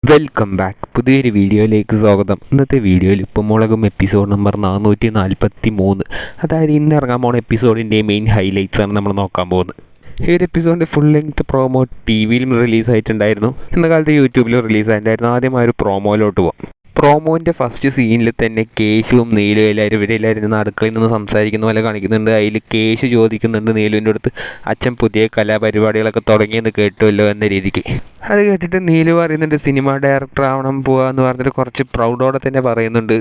Welcome back. പുതിയൊരു വീഡിയോയിലേക്ക് സ്വാഗതം. ഇന്നത്തെ വീഡിയോയിൽ ഉപ്പുമുളകും എപ്പിസോഡ് നമ്പർ 443, അതായത് ഇന്ന് ഇറങ്ങാൻ പോകുന്ന എപ്പിസോഡിൻ്റെ മെയിൻ ഹൈലൈറ്റ്സ് ആണ് നമ്മൾ നോക്കാൻ പോകുന്നത്. ഈ ഒരു എപ്പിസോഡിൻ്റെ ഫുൾ ലെങ്ത് പ്രോമോ ടി വിയിലും റിലീസായിട്ടുണ്ടായിരുന്നു, ഇന്ന കാലത്ത് യൂട്യൂബിലും റിലീസായിട്ടുണ്ടായിരുന്നു. ആദ്യം ആ ഒരു പ്രോമോയിലോട്ട് പോകാം. പ്രോമോൻ്റെ ഫസ്റ്റ് സീനിൽ തന്നെ കേശുവും നീലും ഇവരെല്ലാവരും അടുക്കളയിൽ നിന്ന് സംസാരിക്കുന്ന പോലെ കാണിക്കുന്നുണ്ട്. അതിൽ കേശു ചോദിക്കുന്നുണ്ട് നീലുവിൻ്റെ അടുത്ത്, അച്ഛൻ പുതിയ കലാപരിപാടികളൊക്കെ തുടങ്ങിയെന്ന് കേട്ടുമല്ലോ എന്ന രീതിക്ക്. അത് കേട്ടിട്ട് നീലു പറയുന്നുണ്ട് സിനിമ ഡയറക്ടർ ആവണം പോവാന്ന് പറഞ്ഞിട്ട് കുറച്ച് പ്രൗഡോടെ തന്നെ പറയുന്നുണ്ട്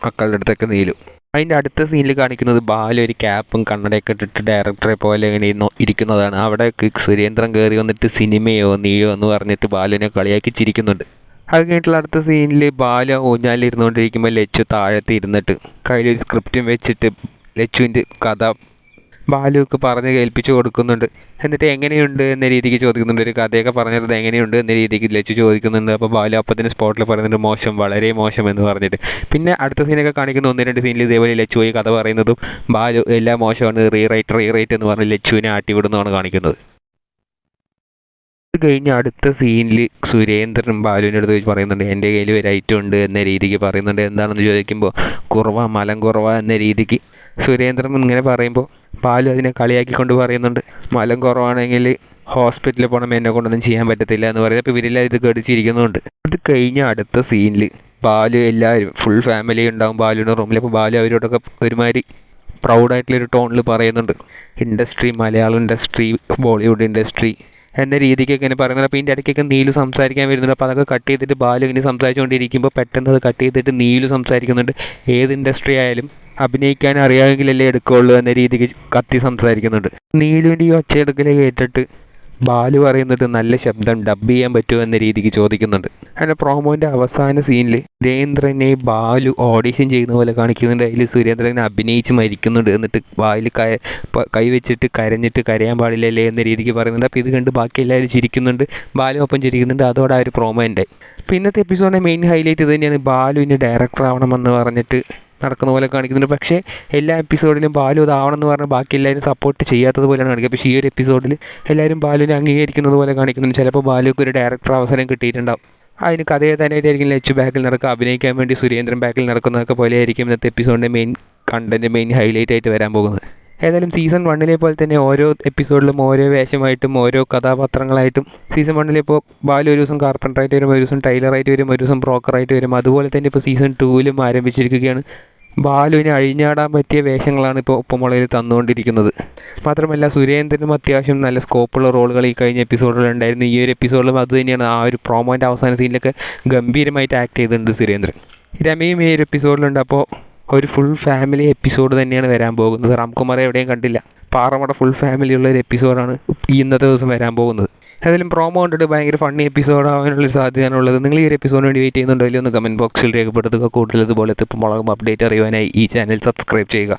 മക്കളുടെ അടുത്തൊക്കെ നീലു. അതിൻ്റെ അടുത്ത സീനിൽ കാണിക്കുന്നത് ബാലു ഒരു ക്യാപ്പും കണ്ണടയൊക്കെ ഇട്ടിട്ട് ഡയറക്ടറെ പോലെ ഇങ്ങനെ ഇരിക്കുന്നതാണ്. അവിടെ സുരേന്ദ്രൻ കയറി വന്നിട്ട് സിനിമയോ നീയോ എന്ന് പറഞ്ഞിട്ട് ബാലുവിനെ കളിയാക്കി ചിരിക്കുന്നുണ്ട്. അത് കഴിഞ്ഞിട്ടുള്ള അടുത്ത സീനിൽ ബാലു ഊഞ്ഞാലിരുന്നുകൊണ്ടിരിക്കുമ്പോൾ ലച്ചു താഴത്ത് ഇരുന്നിട്ട് കയ്യിലൊരു സ്ക്രിപ്റ്റും വെച്ചിട്ട് ലച്ചുവിൻ്റെ കഥ ബാലുക്ക് പറഞ്ഞ് കേൾപ്പിച്ച് കൊടുക്കുന്നുണ്ട്. എന്നിട്ട് എങ്ങനെയുണ്ട് എന്ന രീതിക്ക് ചോദിക്കുന്നുണ്ട്. ഒരു കഥയൊക്കെ പറഞ്ഞത് എങ്ങനെയുണ്ട് എന്ന രീതിക്ക് ലച്ചു ചോദിക്കുന്നുണ്ട്. അപ്പോൾ ബാലു അപ്പത്തിന് സ്പോട്ടിൽ പറയുന്നുണ്ട് മോശം, വളരെ മോശം എന്ന് പറഞ്ഞിട്ട്. പിന്നെ അടുത്ത സീനൊക്കെ കാണിക്കുന്ന 1-2 സീനിൽ ഇതേപോലെ ലച്ചു ഈ കഥ പറയുന്നതും ബാലു എല്ലാം മോശമാണ്, റീറൈറ്റ് എന്ന് പറഞ്ഞ് ലച്ചുവിനെ ആട്ടിവിടുന്നതാണ് കാണിക്കുന്നത്. അത് കഴിഞ്ഞ് അടുത്ത സീനിൽ സുരേന്ദ്രൻ ബാലുവിൻ്റെ അടുത്ത് വെച്ച് പറയുന്നുണ്ട് എൻ്റെ കയ്യിൽ ഒരു ഐറ്റം ഉണ്ട് എന്ന രീതിക്ക് പറയുന്നുണ്ട്. എന്താണെന്ന് ചോദിക്കുമ്പോൾ മലം കുറവ എന്ന രീതിക്ക് സുരേന്ദ്രൻ ഇങ്ങനെ പറയുമ്പോൾ ബാലു അതിനെ കളിയാക്കിക്കൊണ്ട് പറയുന്നുണ്ട് മലം കുറവാണെങ്കിൽ ഹോസ്പിറ്റലിൽ പോകണം, എന്നെ കൊണ്ടൊന്നും ചെയ്യാൻ പറ്റത്തില്ല എന്ന് പറയുന്നത്. അപ്പോൾ ഇവരെല്ലാം ഇത് കടിച്ചിരിക്കുന്നുണ്ട്. അത് കഴിഞ്ഞ അടുത്ത സീനിൽ ബാലു എല്ലാവരും ഫുൾ ഫാമിലി ഉണ്ടാകും ബാലുവിൻ്റെ റൂമിൽ. അപ്പോൾ ബാലു അവരോടൊക്കെ ഒരുമാതിരി പ്രൗഡായിട്ടുള്ളൊരു ടോണിൽ പറയുന്നുണ്ട് industry, Malayalam industry, Bollywood industry എന്ന രീതിക്കൊക്കെ ഇങ്ങനെ പറയുന്നത്. അപ്പോൾ ഇതിൻ്റെ ഇടയ്ക്കൊക്കെ നീലു സംസാരിക്കാൻ വരുന്നുണ്ട്. അപ്പോൾ അതൊക്കെ കട്ട് ചെയ്തിട്ട് ബാലു ഇങ്ങനെ സംസാരിച്ചുകൊണ്ടിരിക്കുമ്പോൾ പെട്ടെന്ന് അത് കട്ട് ചെയ്തിട്ട് നീലു സംസാരിക്കുന്നുണ്ട്. ഏത് ഇൻഡസ്ട്രി ആയാലും അഭിനയിക്കാൻ അറിയാമെങ്കിലല്ലേ എടുക്കുകയുള്ളൂ എന്ന രീതിക്ക് കത്തി സംസാരിക്കുന്നുണ്ട്. നീലുവിൻ്റെ ഈ ഒച്ചയെടുക്കൽ കേട്ടിട്ട് ബാലു പറയുന്നിട്ട് നല്ല ശബ്ദം ഡബ് ചെയ്യാൻ പറ്റുമോ എന്ന രീതിക്ക് ചോദിക്കുന്നുണ്ട്. അങ്ങനെ പ്രോമോൻ്റെ അവസാന സീനിൽ സുരേന്ദ്രനെ ബാലു ഓഡിഷൻ ചെയ്യുന്ന പോലെ കാണിക്കുന്നുണ്ട്. അതിൽ സുരേന്ദ്രനെ അഭിനയിച്ച് മരിക്കുന്നുണ്ട്. എന്നിട്ട് ബാലു കൈവച്ചിട്ട് കരഞ്ഞിട്ട് കരയാൻ പാടില്ലല്ലേ എന്ന രീതിക്ക് പറയുന്നുണ്ട്. അപ്പോൾ ഇത് കണ്ട് ബാക്കി എല്ലാവരും ചിരിക്കുന്നുണ്ട്, ബാലു ഒപ്പം ചിരിക്കുന്നുണ്ട്. അതോടെ ആ ഒരു പ്രോമോ ഉണ്ടായി. അപ്പോൾ ഇന്നത്തെ എപ്പിസോഡിൻ്റെ മെയിൻ ഹൈലൈറ്റ് ഇത് തന്നെയാണ്. ബാലുവിന് ഡയറക്ടർ ആവണമെന്ന് പറഞ്ഞിട്ട് നടക്കുന്ന പോലെ കാണിക്കുന്നുണ്ട്. പക്ഷേ എല്ലാ എപ്പിസോഡിലും ബാലു ഇതാവണമെന്ന് പറഞ്ഞാൽ ബാക്കി എല്ലാവരും സപ്പോർട്ട് ചെയ്യാത്തത് പോലെയാണ് കാണിക്കുക. പക്ഷേ ഈ ഒരു എപ്പിസോഡിൽ എല്ലാവരും ബാലുവിനെ അംഗീകരിക്കുന്നത് പോലെ കാണിക്കുന്നുണ്ട്. ചിലപ്പോൾ ബാലുക്ക് ഒരു ഡയറക്ടർ അവസരം കിട്ടിയിട്ടുണ്ടാവും. അതിന് കഥയെ തന്നെയായിരിക്കും ലച്ചു ബാക്കിൽ നടക്കുക, അഭിനയിക്കാൻ വേണ്ടി സുരേന്ദ്രൻ ബാക്കിൽ നടക്കുന്നതൊക്കെ പോലെ ആയിരിക്കും ഇന്നത്തെ എപ്പിസോഡിൻ്റെ മെയിൻ ഹൈലൈറ്റ് ആയിട്ട് വരാൻ പോകുന്നത്. ഏതായാലും സീസൺ 1 പോലെ തന്നെ ഓരോ എപ്പിസോഡിലും ഓരോ വേഷമായിട്ടും ഓരോ കഥാപാത്രങ്ങളായിട്ടും സീസൺ 1 ഇപ്പോൾ ബാലു ഒരു ദിവസം കാർപ്പൻ്ററായിട്ട് വരും, ഒരു ദിവസം ടൈലറായിട്ട് വരും, ഒരു ദിവസം ബ്രോക്കറായിട്ട് വരും. അതുപോലെ തന്നെ ഇപ്പോൾ സീസൺ 2 ആരംഭിച്ചിരിക്കുകയാണ്. ബാലുവിന് അഴിഞ്ഞാടാൻ പറ്റിയ വേഷങ്ങളാണ് ഇപ്പോൾ ഉപ്പുമുളകിൽ തന്നുകൊണ്ടിരിക്കുന്നത്. മാത്രമല്ല സുരേന്ദ്രനും അത്യാവശ്യം നല്ല സ്കോപ്പുള്ള റോളുകൾ ഈ കഴിഞ്ഞ എപ്പിസോഡിലുണ്ടായിരുന്നു. ഈ ഒരു എപ്പിസോഡിലും അത് തന്നെയാണ്. ആ ഒരു പ്രോമോൻ്റെ അവസാന സീനിലൊക്കെ ഗംഭീരമായിട്ട് ആക്ട് ചെയ്തിട്ടുണ്ട് സുരേന്ദ്രൻ. രമയും ഈ ഒരു എപ്പിസോഡിലുണ്ട്. അപ്പോൾ ഒരു ഫുൾ ഫാമിലി എപ്പിസോഡ് തന്നെയാണ് വരാൻ പോകുന്നത്. രാംകുമാറെ എവിടെയും കണ്ടില്ല. പാറമട ഫുൾ ഫാമിലി ഉള്ള ഒരു എപ്പിസോഡാണ് ഇന്നത്തെ ദിവസം വരാൻ പോകുന്നത്. ഏതായാലും പ്രോമോ കണ്ടിട്ട് ഭയങ്കര ഫണ്ണി എപ്പിസോഡ് ആവാനുള്ളൊരു സാധ്യതയാണുള്ളത്. നിങ്ങൾ ഈ ഒരു എപ്പിസോഡിന് വേണ്ടി വെയിറ്റ് ചെയ്യുന്നുണ്ടോ ഇല്ലയോ ഒന്ന് കമൻറ്റ് ബോക്സിൽ രേഖപ്പെടുത്തുക. കൂടുതൽ ഇതുപോലത്തെ മുളകും അപ്ഡേറ്റ് അറിയുവാനായി ഈ ചാനൽ സബ്സ്ക്രൈബ് ചെയ്യുക.